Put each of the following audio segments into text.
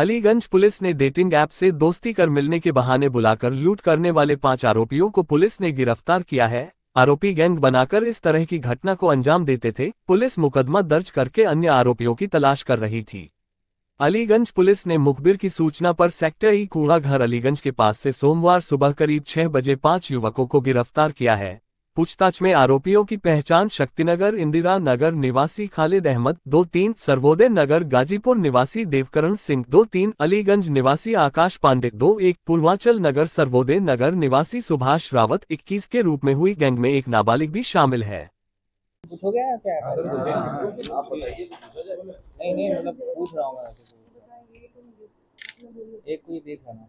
Aliganj police ने dating app से दोस्ती कर मिलने के बहाने बुलाकर लूट करने वाले 5 आरोपियों को पुलिस ने गिरफ्तार किया है। आरोपी गैंग बनाकर इस तरह की घटना को अंजाम देते थे। पुलिस मुकदमा दर्ज करके अन्य आरोपियों की तलाश कर रही थी। अलीगंज पुलिस ने मुखबिर की सूचना पर सेक्टर ई कूड़ा घर अलीगंज के पास से सोमवार सुबह करीब 6 बजे 5 युवकों को गिरफ्तार किया है। पूछताछ में आरोपियों की पहचान शक्तिनगर इंदिरा नगर निवासी खालिद अहमद 2-3, सर्वोदय नगर गाजीपुर निवासी देवकरण सिंह 2-3, अलीगंज निवासी आकाश पांडे 2-1, पूर्वांचल नगर सर्वोदय नगर निवासी सुभाष रावत 21 के रूप में हुई। गैंग में एक नाबालिग भी शामिल है। पूछोगे या क्या? आप बताइए। नहीं मतलब पूछ रहा हूँ मैं। एक कोई देख लेना।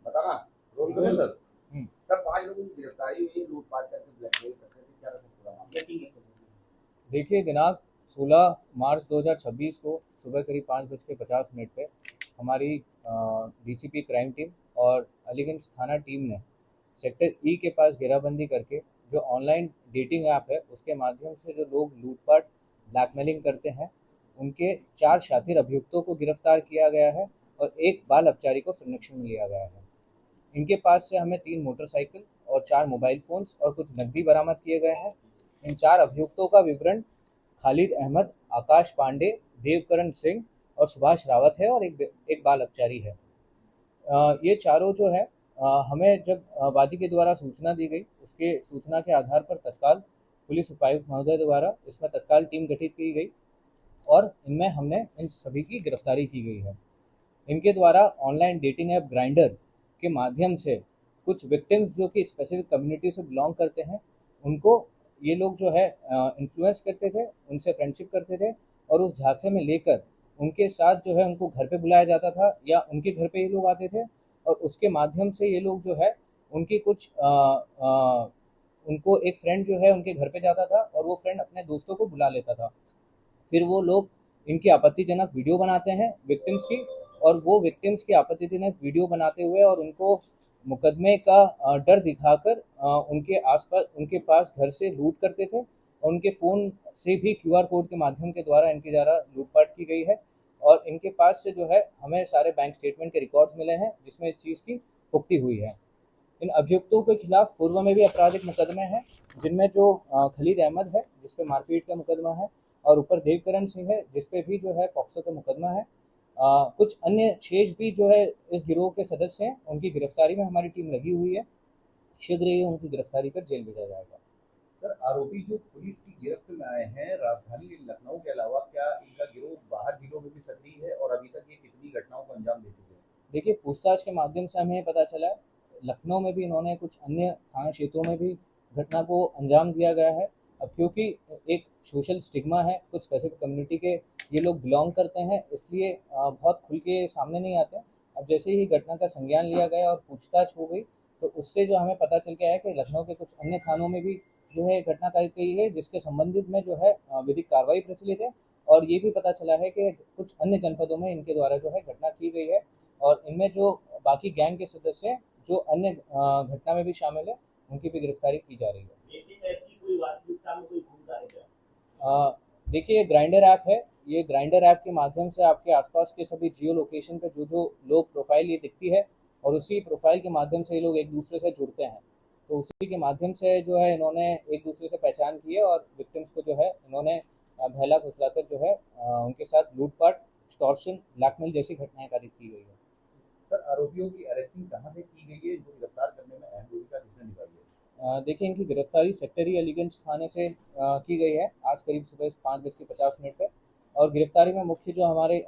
बताना रोल करो सर। सर 5 लोगों की गिरफ्तारी हुई है, लूटपाट करके ब्लैकमेल करते थे, क्या पूरा मामला? देखिए, दिनांक 16 मार्च 2026 को सुबह करीब 5:50 पे हमारी डीसीपी क्राइम टीम और अलीगंज थाना टीम ने सेक्टर ई के पास घेराबंदी करके जो ऑनलाइन डेटिंग ऐप है उसके माध्यम से जो लोग लूटपाट ब्लैकमेलिंग करते हैं उनके 4 शातिर अभियुक्तों को गिरफ्तार किया गया है और एक बाल अपचारी को संरक्षण में लिया गया है। इनके पास से हमें 3 मोटरसाइकिल और 4 मोबाइल फोन्स और कुछ नकदी बरामद किए गए हैं। इन 4 अभियुक्तों का विवरण खालिद अहमद, आकाश पांडे, देवकरण सिंह और सुभाष रावत है और एक बाल अपचारी है। ये चारों जो है हमें जब वादी के द्वारा सूचना दी गई उसके सूचना के आधार पर तत्काल पुलिस उपायुक्त महोदय द्वारा इसमें तत्काल टीम गठित की गई और इनमें हमने इन सभी की गिरफ्तारी की गई है। इनके द्वारा ऑनलाइन डेटिंग ऐप ग्राइंडर के माध्यम से कुछ विक्टिम्स जो कि स्पेसिफिक कम्युनिटी से बिलोंग करते हैं उनको ये लोग जो है इन्फ्लुएंस करते थे, उनसे फ्रेंडशिप करते थे और उस झांसे में लेकर उनके साथ जो है उनको घर पे बुलाया जाता था या उनके घर पे ये लोग आते थे और उसके माध्यम से ये लोग जो है उनकी कुछ उनको एक फ्रेंड जो है उनके घर पे जाता था और वो फ्रेंड अपने दोस्तों को बुला लेता था। फिर वो लोग इनकी आपत्तिजनक वीडियो बनाते हैं विक्टिम्स की और वो विक्टिम्स की आपत्तिजनक वीडियो बनाते हुए और उनको मुकदमे का डर दिखाकर उनके आसपास उनके पास घर से लूट करते थे और उनके फ़ोन से भी QR कोड के माध्यम के द्वारा इनके द्वारा लूटपाट की गई है और इनके पास से जो है हमें सारे बैंक स्टेटमेंट के रिकॉर्ड्स मिले हैं जिसमें इस चीज़ की पुष्टि हुई है। इन अभियुक्तों के खिलाफ पूर्व में भी आपराधिक मुकदमे हैं जिनमें जो खालिद अहमद है जिसपे मारपीट का मुकदमा है और ऊपर देवकरण सिंह है जिसपे भी जो है पॉक्सो का मुकदमा है। कुछ अन्य शेष भी जो है इस गिरोह के सदस्य हैं उनकी गिरफ्तारी में हमारी टीम लगी हुई है। शीघ्र ही उनकी गिरफ्तारी कर जेल भेजा जाएगा। सर आरोपी जो पुलिस की गिरफ्त में आए हैं राजधानी लखनऊ के अलावा क्या इनका गिरोह बाहर जिलों में भी सक्रिय है और अभी तक ये कितनी घटनाओं को अंजाम दे चुके हैं? देखिए, पूछताछ के माध्यम से हमें पता चला है लखनऊ में भी इन्होंने कुछ अन्य थाना क्षेत्रों में भी घटना को अंजाम दिया गया है। अब क्योंकि एक सोशल स्टिग्मा है, कुछ स्पेसिफिक कम्युनिटी के ये लोग बिलोंग करते हैं इसलिए बहुत खुल के सामने नहीं आते। अब जैसे ही घटना का संज्ञान लिया गया और पूछताछ हो गई तो उससे जो हमें पता चल गया है कि लखनऊ के कुछ अन्य थानों में भी जो है घटना कारित गई है जिसके संबंधित में जो है विधिक कार्रवाई प्रचलित है और ये भी पता चला है कि कुछ अन्य जनपदों में इनके द्वारा जो है घटना की गई है और इनमें जो बाकी गैंग के सदस्य हैं जो अन्य घटना में भी शामिल है उनकी भी गिरफ्तारी की जा रही है। देखिए, ये ग्राइंडर ऐप है। ये ग्राइंडर ऐप के माध्यम से आपके आसपास के सभी जियो लोकेशन पे जो लोग प्रोफाइल ये दिखती है और उसी प्रोफाइल के माध्यम से ये लोग एक दूसरे से जुड़ते हैं तो उसी के माध्यम से जो है इन्होंने एक दूसरे से पहचान की है और विक्टिम्स को जो है इन्होंने बहला फुसलाकर जो है उनके साथ लूटपाट, एक्सटॉर्शन, ब्लैकमेल जैसी घटनाएं कारित की गई है। सर आरोपियों की अरेस्टिंग कहाँ से की गई है? इनको गिरफ्तार करने में अहम भूमिका किसने निभाई है? देखिए, इनकी गिरफ्तारी सेक्टर ई अलीगंज थाने से की गई है आज करीब सुबह 5:50 पे और गिरफ्तारी में मुख्य जो हमारे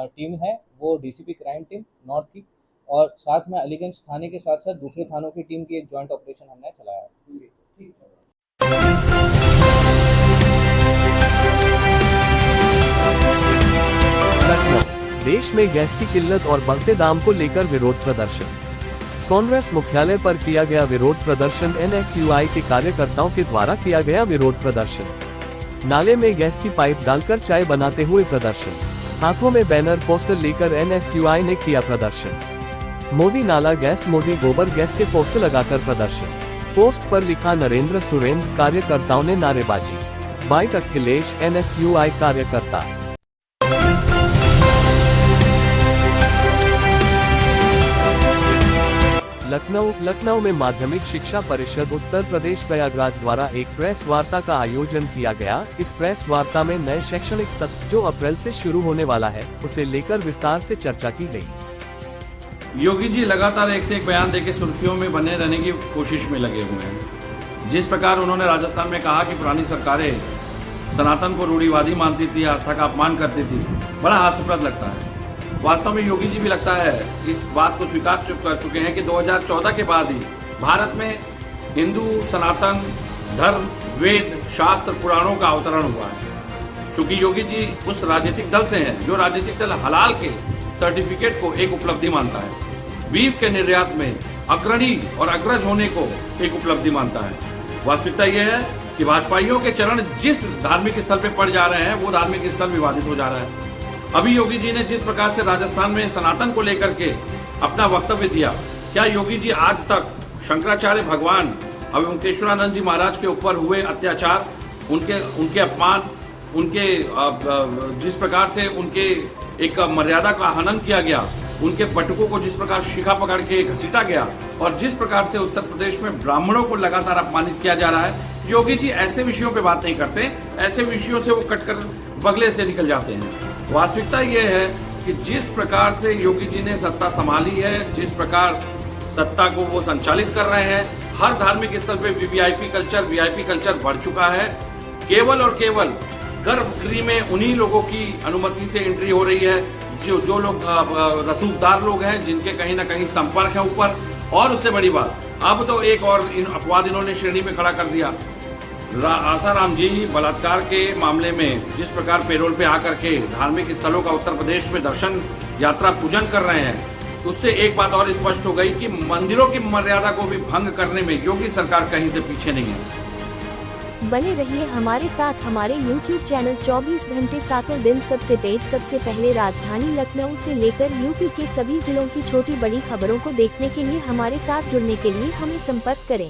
टीम है वो डीसीपी क्राइम टीम नॉर्थ की और साथ में अलीगंज थाने के साथ साथ दूसरे थानों की टीम की एक जॉइंट ऑपरेशन हमने चलाया है। लखनऊ देश में गैस की किल्लत और बढ़ते दाम को लेकर विरोध प्रदर्शन। कांग्रेस मुख्यालय पर किया गया विरोध प्रदर्शन। NSUI के कार्यकर्ताओं के द्वारा किया गया विरोध प्रदर्शन। नाले में गैस की पाइप डालकर चाय बनाते हुए प्रदर्शन। हाथों में बैनर पोस्टर लेकर NSUI ने किया प्रदर्शन। मोदी नाला गैस, मोदी गोबर गैस के पोस्टर लगाकर प्रदर्शन। पोस्ट पर लिखा नरेंद्र सुरेंद्र, कार्यकर्ताओं ने नारेबाजी। बाइट अखिलेश, NSUI कार्यकर्ता। लखनऊ में माध्यमिक शिक्षा परिषद उत्तर प्रदेश प्रयागराज द्वारा एक प्रेस वार्ता का आयोजन किया गया। इस प्रेस वार्ता में नए शैक्षणिक सत्र जो अप्रैल से शुरू होने वाला है, उसे लेकर विस्तार से चर्चा की गई। योगी जी लगातार एक से एक बयान देके सुर्खियों में बने रहने की कोशिश में लगे हुए हैं। जिस प्रकार उन्होंने राजस्थान में कहा कि पुरानी सरकारें सनातन को रूढ़िवादी मानती थी, आस्था का अपमान करती थी, बड़ा हास्यप्रद लगता है। वास्तव में योगी जी भी लगता है इस बात को स्वीकार कर चुके हैं कि 2014 के बाद ही भारत में हिंदू सनातन धर्म, वेद, शास्त्र, पुराणों का अवतरण हुआ है। चूंकि योगी जी उस राजनीतिक दल से हैं जो राजनीतिक दल हलाल के सर्टिफिकेट को एक उपलब्धि मानता है, बीफ के निर्यात में अग्रणी और अग्रज होने को एक उपलब्धि मानता है। वास्तविकता यह है कि भाजपाइयों के चरण जिस धार्मिक स्थल पे पड़ जा रहे हैं, वो धार्मिक स्थल विवादित हो जा रहा है। अभी योगी जी ने जिस प्रकार से राजस्थान में सनातन को लेकर के अपना वक्तव्य दिया, क्या योगी जी आज तक शंकराचार्य भगवान अवधेश्वरानंद जी महाराज के ऊपर हुए अत्याचार, उनके अपमान, उनके जिस प्रकार से उनके एक मर्यादा का हनन किया गया, उनके बटुकों को जिस प्रकार शिखा पकड़ के घसीटा गया और जिस प्रकार से उत्तर प्रदेश में ब्राह्मणों को लगातार अपमानित किया जा रहा है, योगी जी ऐसे विषयों पे बात नहीं करते। ऐसे विषयों से वो कटकर बगले से निकल जाते हैं। वास्तविकता यह है कि जिस प्रकार से योगी जी ने सत्ता संभाली है, जिस प्रकार सत्ता को वो संचालित कर रहे हैं, हर धार्मिक स्थल पे वीवीआईपी कल्चर बढ़ चुका है। केवल और केवल गर्भगृह में उन्हीं लोगों की अनुमति से एंट्री हो रही है जो लोग रसूखदार लोग हैं, जिनके कहीं ना कहीं संपर्क है ऊपर। और उससे बड़ी बात, अब तो एक और अपवाद इन्होंने श्रेणी में खड़ा कर दिया। आसाराम जी बलात्कार के मामले में जिस प्रकार पेरोल पे आकर के धार्मिक स्थलों का उत्तर प्रदेश में दर्शन यात्रा पूजन कर रहे हैं, उससे एक बात और स्पष्ट हो गई कि मंदिरों की मर्यादा को भी भंग करने में योगी सरकार कहीं से पीछे नहीं है। बने रहिए हमारे साथ हमारे YouTube चैनल 24 घंटे सातों दिन सबसे तेज सबसे पहले राजधानी लखनऊ से लेकर यूपी के सभी जिलों की छोटी बड़ी खबरों को देखने के लिए हमारे साथ जुड़ने के लिए हमें संपर्क करें।